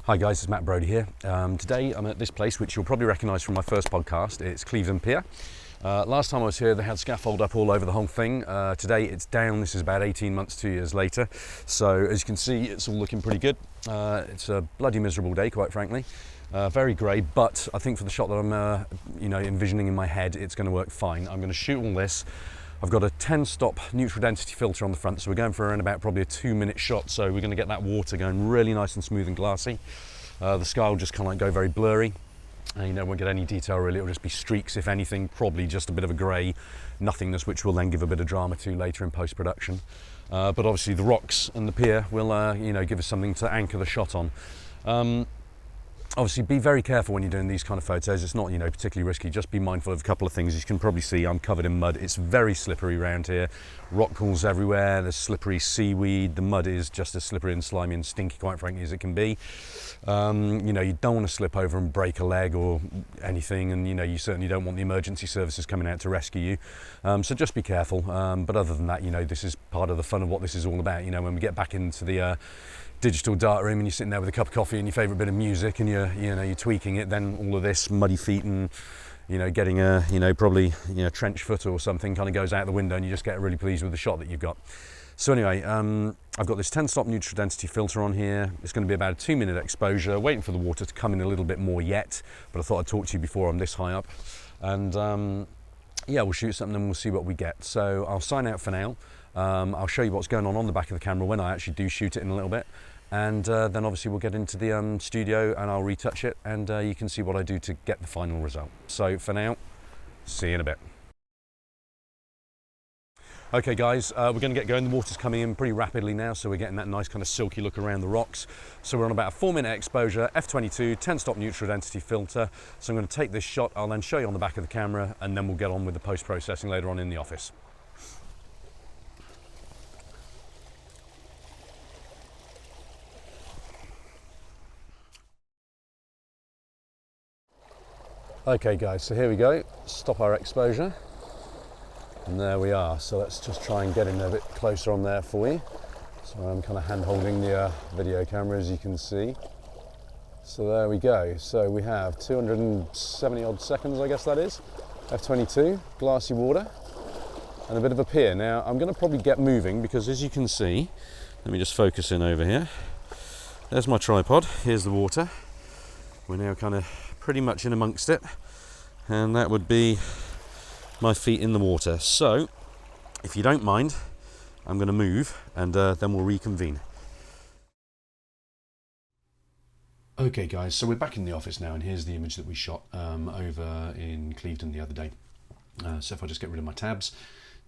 Hi guys, it's Matt Brodie here. Today I'm at this place which you'll probably recognise from my first podcast. It's Cleveland Pier. Last time I was here they had scaffold up all over the whole thing. Today it's down. This is about 18 months, 2 years later. So as you can see it's all looking pretty good. It's a bloody miserable day, quite frankly. Very grey, but I think for the shot that I'm envisioning in my head it's going to work fine. I'm going to shoot all this. I've got a 10-stop neutral density filter on the front, so we're going for around about probably a 2-minute shot, so we're going to get that water going really nice and smooth and glassy. The sky will just kind of like go very blurry. Won't get any detail really, it'll just be streaks, if anything, probably just a bit of a grey nothingness, which will then give a bit of drama to later in post-production. But obviously the rocks and the pier will give us something to anchor the shot on. Obviously be very careful when you're doing these kind of photos. It's not particularly risky. Just be mindful of a couple of things. As you can probably see, I'm covered in mud. It's very slippery around here. Rock pools everywhere. There's slippery seaweed. The mud is just as slippery and slimy and stinky, quite frankly, as it can be. You don't want to slip over and break a leg or anything, and you certainly don't want the emergency services coming out to rescue you. So just be careful. But other than that, this is part of the fun of what this is all about. When we get back into the digital darkroom and you're sitting there with a cup of coffee and your favourite bit of music and you're tweaking it, then all of this muddy feet and getting a probably trench foot or something kind of goes out the window, and you just get really pleased with the shot that you've got. So anyway, I've got this 10-stop neutral density filter on here. It's going to be about a 2-minute exposure, waiting for the water to come in a little bit more yet, but I thought I'd talk to you before I'm this high up. And we'll shoot something and we'll see what we get. So I'll sign out for now. I'll show you what's going on the back of the camera when I actually do shoot it in a little bit, and then obviously we'll get into the studio and I'll retouch it, and you can see what I do to get the final result. So for now, see you in a bit. Okay guys, we're going to get going. The water's coming in pretty rapidly now, so we're getting that nice kind of silky look around the rocks. So we're on about a 4-minute exposure, f22, 10-stop neutral density filter. So I'm going to take this shot, I'll then show you on the back of the camera, and then we'll get on with the post-processing later on in the office. Okay guys, so here we go, stop our exposure, and there we are. So let's just try and get in a bit closer on there for you. So I'm kind of hand holding the video camera, as you can see. So there we go, so we have 270 odd seconds, I guess that is, f22, glassy water, and a bit of a pier. Now I'm going to probably get moving because, as you can see, let me just focus in over here. There's my tripod, here's the water. We're now kind of pretty much in amongst it, and that would be my feet in the water. So if you don't mind, I'm going to move, and then we'll reconvene. Okay guys, so we're back in the office now, and here's the image that we shot over in Cleveland the other day. So if I just get rid of my tabs,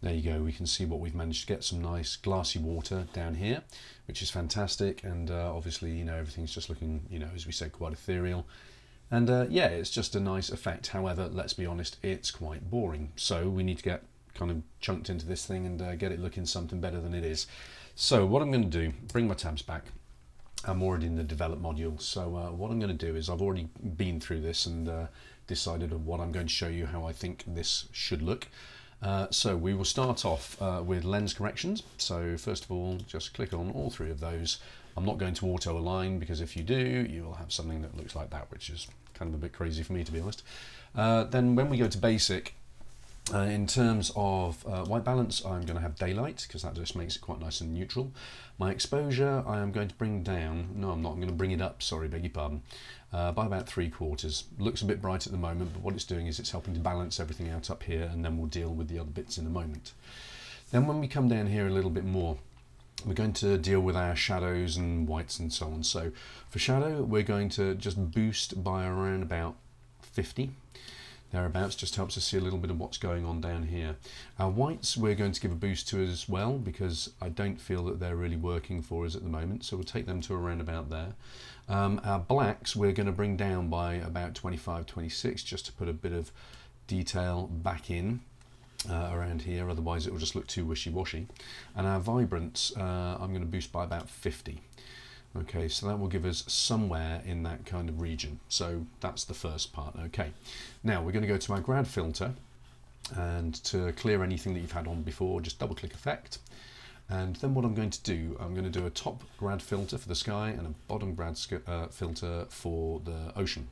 there you go, we can see what we've managed to get. Some nice glassy water down here, which is fantastic, and obviously everything's just looking as we said, quite ethereal. And it's just a nice effect. However, let's be honest, it's quite boring. So we need to get kind of chunked into this thing and get it looking something better than it is. So what I'm going to do, bring my tabs back. I'm already in the develop module. So what I'm going to do is, I've already been through this and decided on what I'm going to show you, how I think this should look. So we will start off with lens corrections. So first of all, just click on all 3 of those. I'm not going to auto align, because if you do, you will have something that looks like that, which is kind of a bit crazy for me, to be honest. Then when we go to basic, in terms of white balance, I'm going to have daylight, because that just makes it quite nice and neutral. My exposure, I am going to bring down, no I'm not, I'm going to bring it up, sorry, beg your pardon, by about 3/4. Looks a bit bright at the moment, but what it's doing is it's helping to balance everything out up here, and then we'll deal with the other bits in a moment. Then when we come down here a little bit more, we're going to deal with our shadows and whites and so on. So for shadow, we're going to just boost by around about 50. Thereabouts, just helps us see a little bit of what's going on down here. Our whites we're going to give a boost to as well, because I don't feel that they're really working for us at the moment, so we'll take them to around about there. Our blacks we're going to bring down by about 25, 26, just to put a bit of detail back in around here, otherwise it will just look too wishy-washy. And our vibrance I'm going to boost by about 50. Okay, so that will give us somewhere in that kind of region. So that's the first part. Okay, now we're going to go to our grad filter, and to clear anything that you've had on before, just double click effect, And then what I'm going to do, I'm going to do a top grad filter for the sky and a bottom grad filter for the ocean.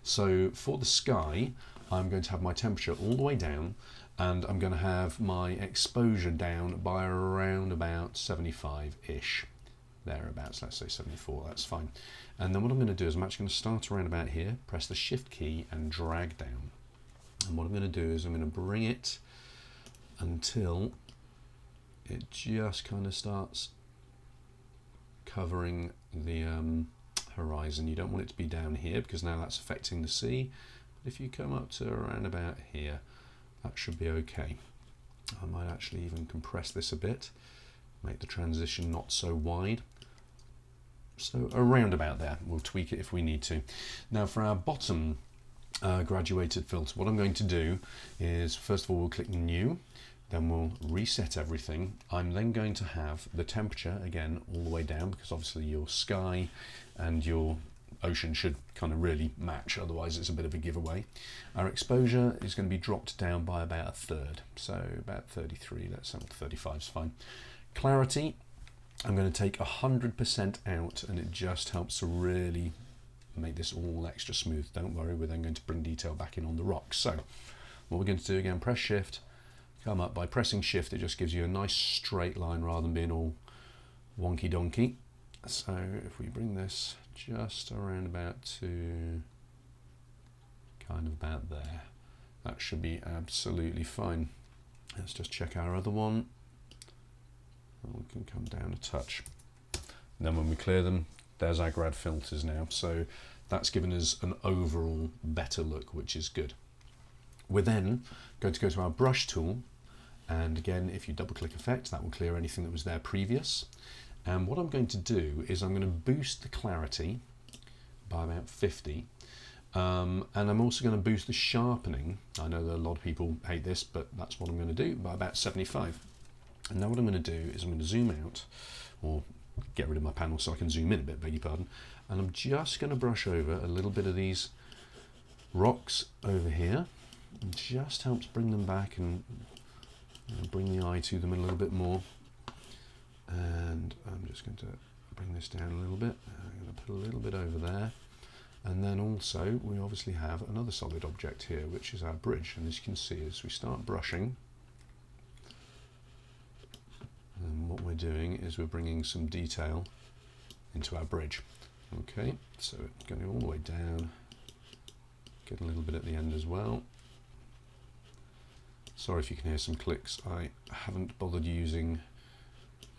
So for the sky, I'm going to have my temperature all the way down, and I'm going to have my exposure down by around about 75-ish. Thereabouts, let's say 74, that's fine. And then what I'm going to do is I'm actually going to start around about here, press the shift key and drag down. And what I'm going to do is I'm going to bring it until it just kind of starts covering the horizon. You don't want it to be down here because now that's affecting the sea. But if you come up to around about here, that should be okay. I might actually even compress this a bit, make the transition not so wide. So around about there, we'll tweak it if we need to. Now for our bottom graduated filter, what I'm going to do is, first of all, we'll click New, then we'll reset everything. I'm then going to have the temperature again all the way down, because obviously your sky and your ocean should kind of really match, otherwise it's a bit of a giveaway. Our exposure is going to be dropped down by about a third, so about 33, let's say 35 is fine. Clarity, I'm going to take 100% out, and it just helps to really make this all extra smooth. Don't worry, we're then going to bring detail back in on the rocks. So what we're going to do again, press shift, come up. By pressing shift, it just gives you a nice straight line rather than being all wonky donkey. So if we bring this just around about to kind of about there, that should be absolutely fine. Let's just check our other one. We can come down a touch. And then when we clear them, there's our grad filters now. So that's given us an overall better look, which is good. We're then going to go to our brush tool, and again, if you double click effect, that will clear anything that was there previous. And what I'm going to do is I'm going to boost the clarity by about 50, and I'm also going to boost the sharpening. I know that a lot of people hate this, but that's what I'm going to do, by about 75. And now what I'm going to do is I'm going to zoom out, or get rid of my panel so I can zoom in a bit, beg your pardon, and I'm just going to brush over a little bit of these rocks over here. It just helps bring them back and bring the eye to them a little bit more. And I'm just going to bring this down a little bit. I'm going to put a little bit over there. And then also we obviously have another solid object here, which is our bridge. And as you can see, as we start brushing, and what we're doing is we're bringing some detail into our bridge. Okay, so going all the way down, get a little bit at the end as well. Sorry if you can hear some clicks. I haven't bothered using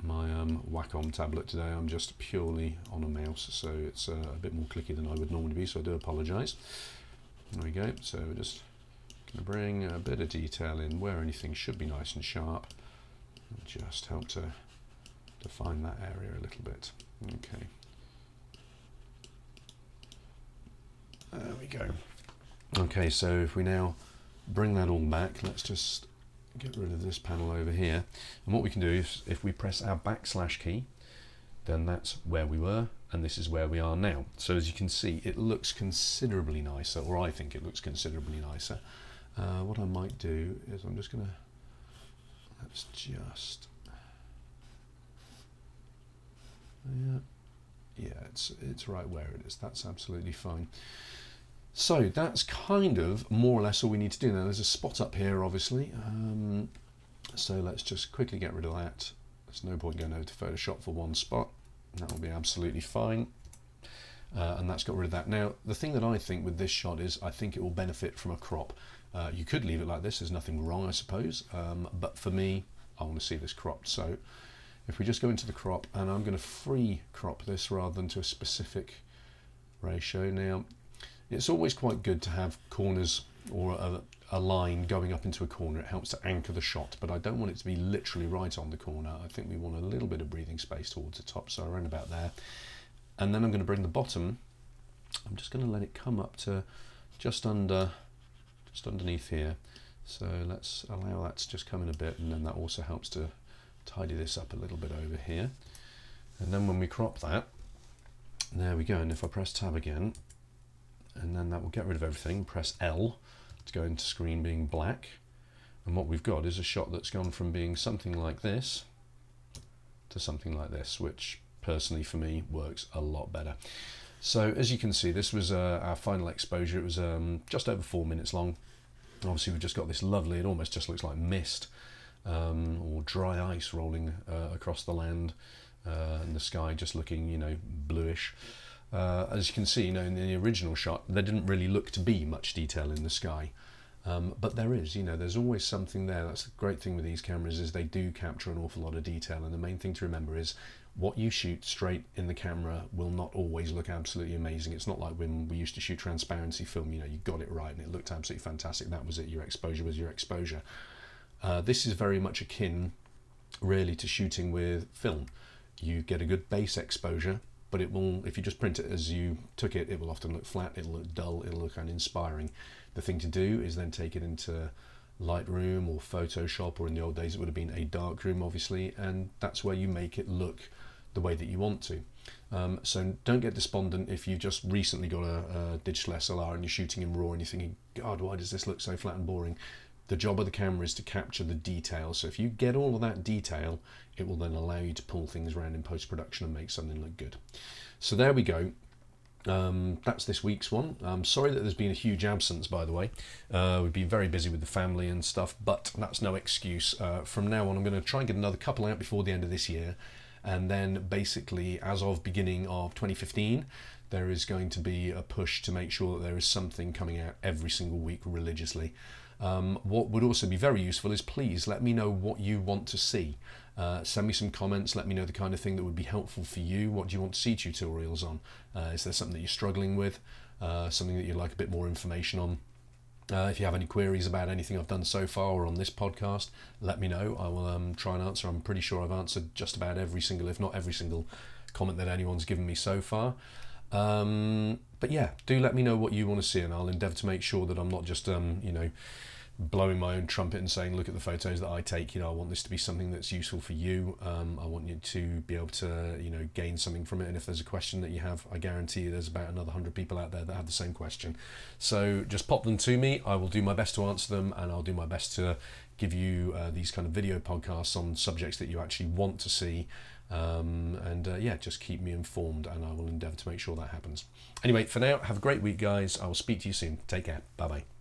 my Wacom tablet today. I'm just purely on a mouse, so it's a bit more clicky than I would normally be, so I do apologise. There we go. So we're just going to bring a bit of detail in where anything should be nice and sharp. Just help to define that area a little bit. Okay. There we go. Okay, so if we now bring that all back, let's just get rid of this panel over here. And what we can do is, if we press our backslash key, then that's where we were, and this is where we are now. So as you can see, it looks considerably nicer, or I think it looks considerably nicer. What I might do is I'm just going to, let's just, yeah, it's right where it is. That's absolutely fine. So that's kind of more or less all we need to do. Now there's a spot up here, obviously, so let's just quickly get rid of that. There's no point going over to Photoshop for one spot. That will be absolutely fine. And that's got rid of that. Now the thing that I think with this shot is I think it will benefit from a crop. You could leave it like this, there's nothing wrong I suppose, but for me I want to see this cropped. So if we just go into the crop, and I'm going to free crop this rather than to a specific ratio. Now it's always quite good to have corners or a line going up into a corner. It helps to anchor the shot, but I don't want it to be literally right on the corner. I think we want a little bit of breathing space towards the top, so around about there. And then I'm going to bring the bottom, I'm just going to let it come up to just underneath here. So let's allow that to just come in a bit, and then that also helps to tidy this up a little bit over here. And then when we crop that, there we go. And if I press tab again, and then that will get rid of everything, press L to go into screen being black, and what we've got is a shot that's gone from being something like this to something like this, which personally for me works a lot better. So as you can see, this was our final exposure. It was just over 4 minutes long. Obviously we've just got this lovely, it almost just looks like mist or dry ice rolling across the land, and the sky just looking, you know, bluish. As you can see, you know, in the original shot there didn't really look to be much detail in the sky, but there is, you know, there's always something there. That's the great thing with these cameras, is they do capture an awful lot of detail, and the main thing to remember is what you shoot straight in the camera will not always look absolutely amazing. It's not like when we used to shoot transparency film, you know, you got it right and it looked absolutely fantastic, that was it, your exposure was your exposure. This is very much akin really to shooting with film. You get a good base exposure, but it will, if you just print it as you took it, it will often look flat, it'll look dull, it'll look uninspiring. The thing to do is then take it into Lightroom or Photoshop, or in the old days it would have been a darkroom obviously, and that's where you make it look the way that you want to. So don't get despondent if you've just recently got a digital SLR and you're shooting in RAW and you're thinking, God, why does this look so flat and boring? The job of the camera is to capture the detail. So if you get all of that detail, it will then allow you to pull things around in post-production and make something look good. So there we go. That's this week's one. I'm sorry that there's been a huge absence, by the way. We've been very busy with the family and stuff, but that's no excuse. From now on, I'm going to try and get another couple out before the end of this year. And then basically, as of beginning of 2015, there is going to be a push to make sure that there is something coming out every single week religiously. What would also be very useful is, please let me know what you want to see. Send me some comments, let me know the kind of thing that would be helpful for you. What do you want to see tutorials on? Is there something that you're struggling with? Something that you'd like a bit more information on? If you have any queries about anything I've done so far or on this podcast, let me know. I will try and answer. I'm pretty sure I've answered just about every single, if not every single, comment that anyone's given me so far. But yeah, do let me know what you want to see, and I'll endeavour to make sure that I'm not just you know, blowing my own trumpet and saying, look at the photos that I take. You know, I want this to be something that's useful for you. I want you to be able to, you know, gain something from it. And if there's a question that you have, I guarantee you there's about another 100 people out there that have the same question. So just pop them to me. I will do my best to answer them, and I'll do my best to give you these kind of video podcasts on subjects that you actually want to see. Yeah, just keep me informed, and I will endeavour to make sure that happens. Anyway, for now, have a great week, guys. I will speak to you soon. Take care. Bye bye.